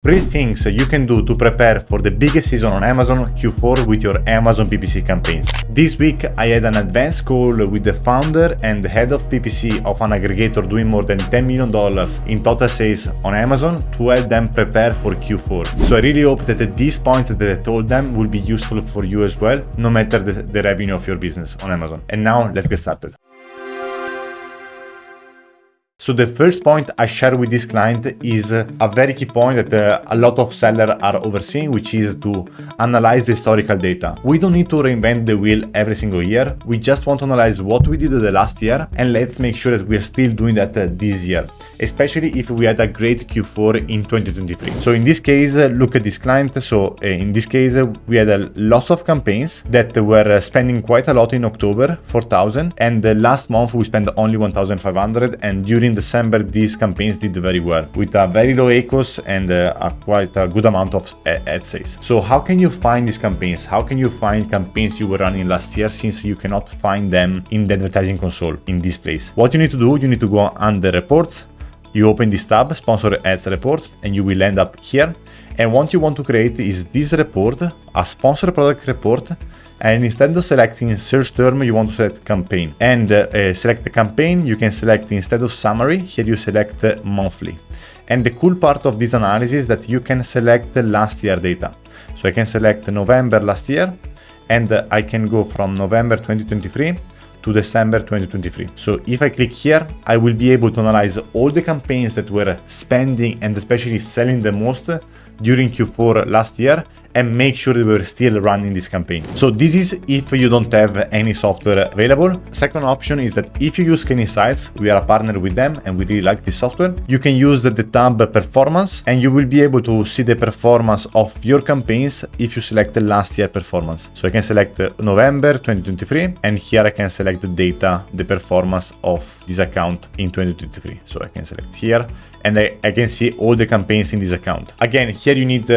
3 things you can do to prepare for the biggest season on Amazon Q4 with your Amazon PPC campaigns. This week I had an advanced call with the founder and the head of PPC of an aggregator doing more than $10 million in total sales on Amazon to help them prepare for Q4. So I really hope that these points that I told them will be useful for you as well, no matter the revenue of your business on Amazon. And now let's get started. So the first point I share with this client is a very key point that a lot of sellers are overseeing, which is to analyze the historical data. We don't need to reinvent the wheel every single year. We just want to analyze what we did the last year, and let's make sure that we're still doing that this year, especially if we had a great Q4 in 2023. So in this case, look at this client. So in this case, we had lots of campaigns that were spending quite a lot in October, 4,000, and last month we spent only 1,500, and during December these campaigns did very well with a very low ACOS and quite a good amount of ad sales. So how can you find these campaigns? How can you find campaigns you were running last year, since you cannot find them in the advertising console in this place? What you need to do, you need to go under reports. You open this tab, sponsor ads report, and you will end up here. And what you want to create is this report, a sponsor product report. And instead of selecting search term, you want to select campaign. And select the campaign, you can select, instead of summary, here you select monthly. And the cool part of this analysis is that you can select last year data. So I can select November last year, and I can go from November 2023 to December 2023. So if I click here, I will be able to analyze all the campaigns that were spending and especially selling the most during Q4 last year, and make sure that we're still running this campaign. So this is if you don't have any software available. Second option is that if you use Scan Insights, we are a partner with them and we really like this software. You can use the tab performance, and you will be able to see the performance of your campaigns if you select the last year performance. So I can select November 2023, and here I can select the data, the performance of this account in 2023. So I can select here, and I can see all the campaigns in this account. Again, here you need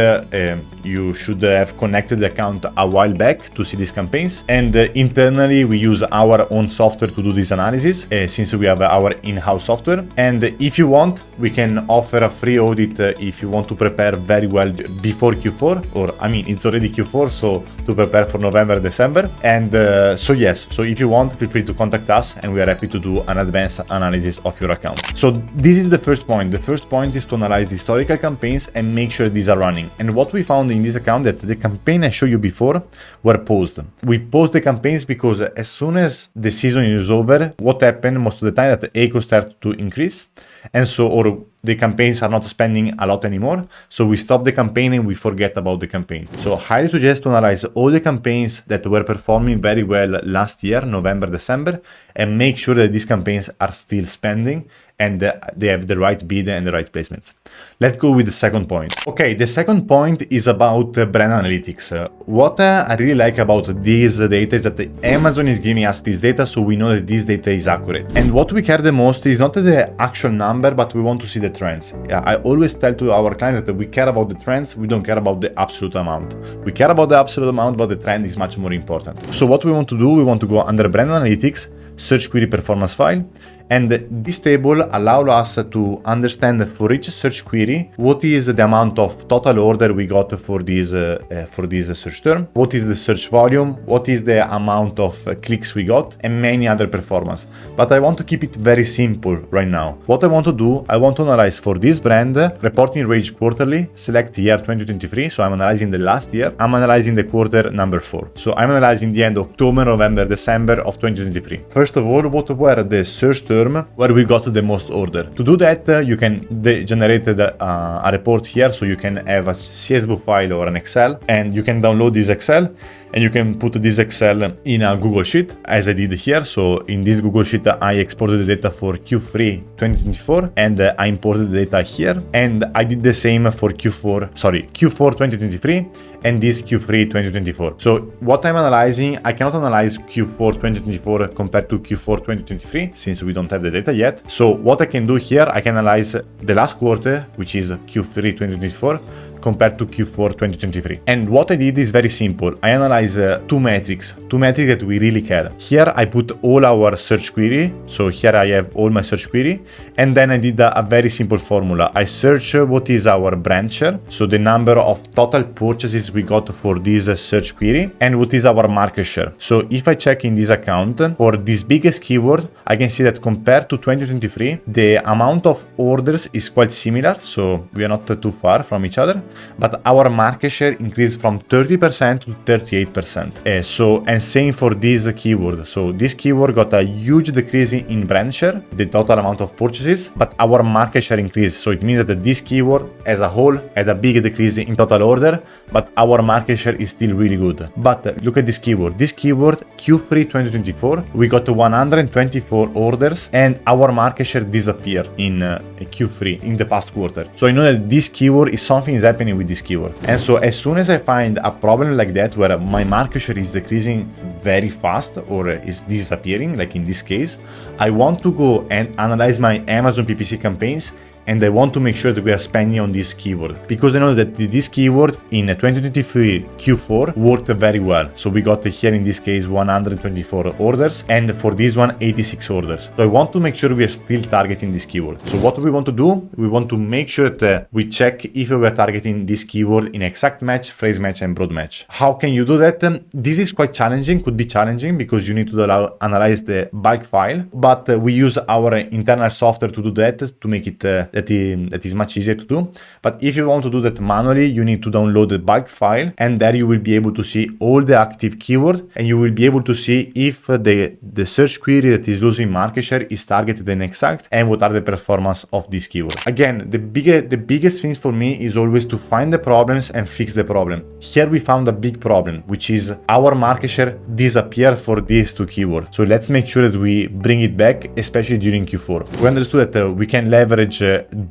you should have connected the account a while back to see these campaigns, and internally we use our own software to do this analysis since we have our in-house software. And if you want, we can offer a free audit if you want to prepare very well before Q4, or I mean it's already Q4, so to prepare for November, December. And so yes, so if you want, feel free to contact us and we are happy to do an advanced analysis of your account. So this is the first point. The first point is to analyze the historical campaigns and make sure these are running. And what we found in this account, that the campaign I showed you before were paused. We paused the campaigns because as soon as the season is over, what happened most of the time that the ACO started to increase, and so or the campaigns are not spending a lot anymore. So we stop the campaign and we forget about the campaign. So I highly suggest to analyze all the campaigns that were performing very well last year, November, December, and make sure that these campaigns are still spending and they have the right bid and the right placements. Let's go with the second point. Okay, the second point is about brand analytics. What I really like about this data is that Amazon is giving us this data, so we know that this data is accurate. And what we care the most is not the actual number, but we want to see the trends. I always tell to our clients that we care about the trends, we don't care about the absolute amount. We care about the absolute amount, but the trend is much more important. So what we want to do, we want to go under brand analytics, search query performance file, and this table allows us to understand for each search query what is the amount of total order we got for this search term, what is the search volume, what is the amount of clicks we got, and many other performance. But I want to keep it very simple right now. What I want to do, I want to analyze for this brand, reporting range quarterly, select year 2023. So I'm analyzing the last year. I'm analyzing the quarter number 4. So I'm analyzing the end October, November, December of 2023. First of all, what were the search terms where we got the most order. To do that, you can generate a report here, so you can have a CSV file or an Excel, and you can download this Excel and you can put this Excel in a Google Sheet, as I did here. So in this Google Sheet, I exported the data for Q3 2024 and I imported the data here, and I did the same for Q4 2023 and this Q3 2024. So what I'm analyzing, I cannot analyze Q4 2024 compared to Q4 2023 since we don't have the data yet. So what I can do here, I can analyze the last quarter, which is Q3 2024, compared to Q4 2023. And what I did is very simple. I analyze two metrics that we really care. Here I put all our search query. So here I have all my search query. And then I did a very simple formula. I search what is our brand share, so the number of total purchases we got for this search query, and what is our market share. So if I check in this account for this biggest keyword, I can see that compared to 2023, the amount of orders is quite similar. So we are not too far from each other, but our market share increased from 30% to 38%. And same for this keyword. So this keyword got a huge decrease in brand share, the total amount of purchases, but our market share increased. So it means that this keyword as a whole had a big decrease in total order, but our market share is still really good. But look at this keyword. This keyword, Q3 2024, we got 124 orders and our market share disappeared in Q3, in the past quarter. So I know that this keyword is something is happening with this keyword. And so as soon as I find a problem like that, where my market share is decreasing very fast or is disappearing, like in this case, I want to go and analyze my Amazon PPC campaigns, and I want to make sure that we are spending on this keyword, because I know that this keyword in 2023 Q4 worked very well. So we got here in this case 124 orders, and for this one 86 orders. So I want to make sure we are still targeting this keyword. So what we want to do, we want to make sure that we check if we are targeting this keyword in exact match, phrase match, and broad match. How can you do that? This is quite challenging, could be challenging, because you need to analyze the bulk file, but we use our internal software to do that, to make it that is much easier to do. But if you want to do that manually, you need to download the bulk file, and there you will be able to see all the active keywords, and you will be able to see if the search query that is losing market share is targeted and exact, and what are the performance of this keyword. Again, the biggest things for me is always to find the problems and fix the problem. Here we found a big problem, which is our market share disappeared for these two keywords. So let's make sure that we bring it back, especially during Q4. We understood that we can leverage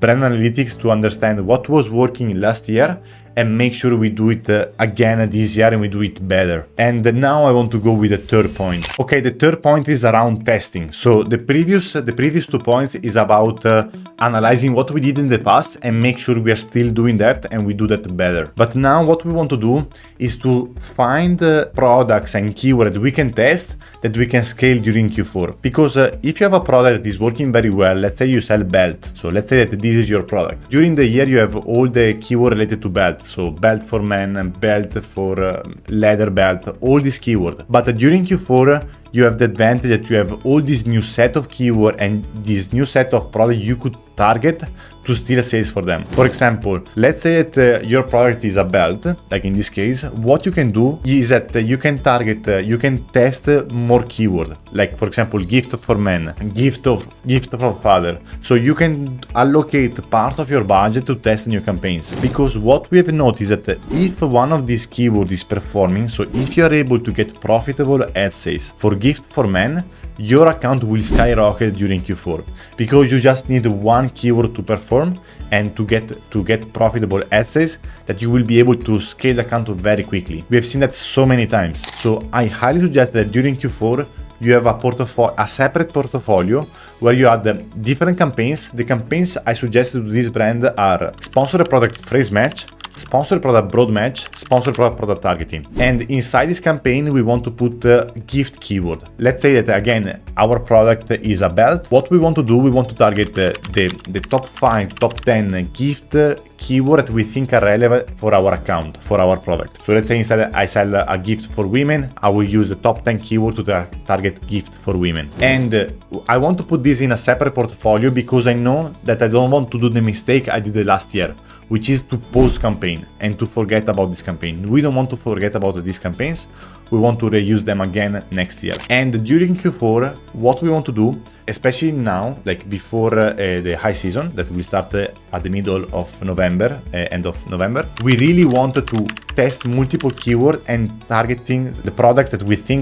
brand analytics to understand what was working last year and make sure we do it again this year and we do it better. And now I want to go with the third point. Okay, the third point is around testing. So the previous 2 points is about analyzing what we did in the past and make sure we are still doing that and we do that better. But now what we want to do is to find products and keywords we can test that we can scale during Q4. Because if you have a product that is working very well, let's say you sell belt. So let's say that this is your product. During the year you have all the keywords related to belt. So belt for men, belt for leather belt, all these keywords. But during Q4, you have the advantage that you have all this new set of keyword and this new set of product you could target to steal sales for them. For example, let's say that your product is a belt, like in this case. What you can do is that you can target, you can test more keyword, like for example, gift for men, gift for father. So you can allocate part of your budget to test new campaigns, because what we have noticed that if one of these keywords is performing, so if you are able to get profitable ad sales for gift for men, your account will skyrocket during Q4, because you just need one keyword to perform and to get profitable ad sales that you will be able to scale the account very quickly. We have seen that so many times. So I highly suggest that during Q4 you have a separate portfolio where you add different campaigns. The campaigns I suggested to this brand are sponsored product phrase match, sponsored product broad match, sponsored product targeting. And inside this campaign, we want to put gift keyword. Let's say that again, our product is a belt. What we want to do, we want to target the top 5, top 10 gift keyword that we think are relevant for our account, for our product. So let's say instead I sell a gift for women, I will use the top 10 keyword to target gift for women. And I want to put this in a separate portfolio because I know that I don't want to do the mistake I did the last year, which is to pause campaign and to forget about this campaign. We don't want to forget about these campaigns. We want to reuse them again next year. And during Q4, what we want to do, especially now, like before the high season that will start at the middle of November, end of November, we really want to test multiple keywords and targeting the product that we think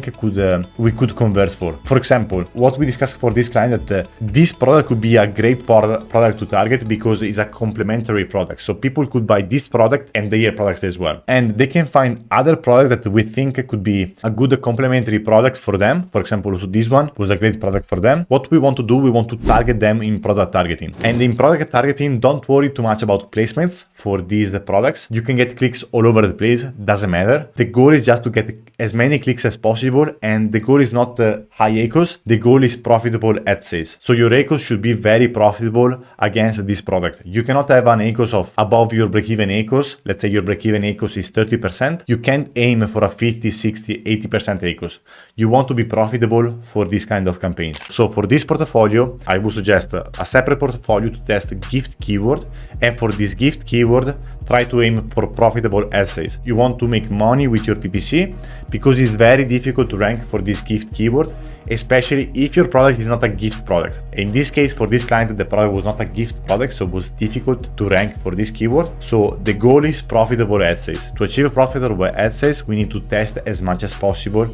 we could convert for. For example, what we discussed for this client, that this product could be a great product to target because it's a complementary product. So people could buy this product and their product as well. And they can find other products that we think could be a good complementary product for them. For example, so this one was a great product for them. What we want to do, we want to target them in product targeting. And in product targeting, don't worry too much about placements for these products. You can get clicks all over the place, doesn't matter. The goal is just to get as many clicks as possible, and the goal is not high ACOS, the goal is profitable ad sales. So your ACOS should be very profitable against this product. You cannot have an ACOS of above your break-even ACOS. Let's say your break-even ACOS is 30%. You can't aim for a 50, 60, 80% ACOS. You want to be profitable for this kind of campaigns. So for this portfolio, I would suggest a separate portfolio to test gift keyword, and for this gift keyword, try to aim for profitable ad sales. You want to make money with your PPC because it's very difficult to rank for this gift keyword, especially if your product is not a gift product. In this case, for this client, the product was not a gift product, so it was difficult to rank for this keyword. So the goal is profitable ad sales. To achieve profitable ad sales, we need to test as much as possible,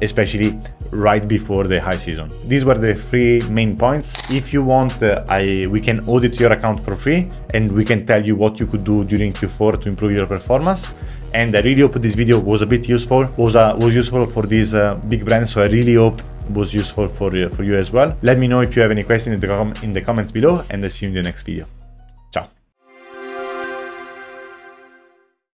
especially right before the high season. These were the 3 main points. If you want, we can audit your account for free, and we can tell you what you could do during Q4 to improve your performance. And I really hope this video was a bit useful, was useful for this big brand. So I really hope it was useful for you as well. Let me know if you have any questions in the comments below, and I'll see you in the next video.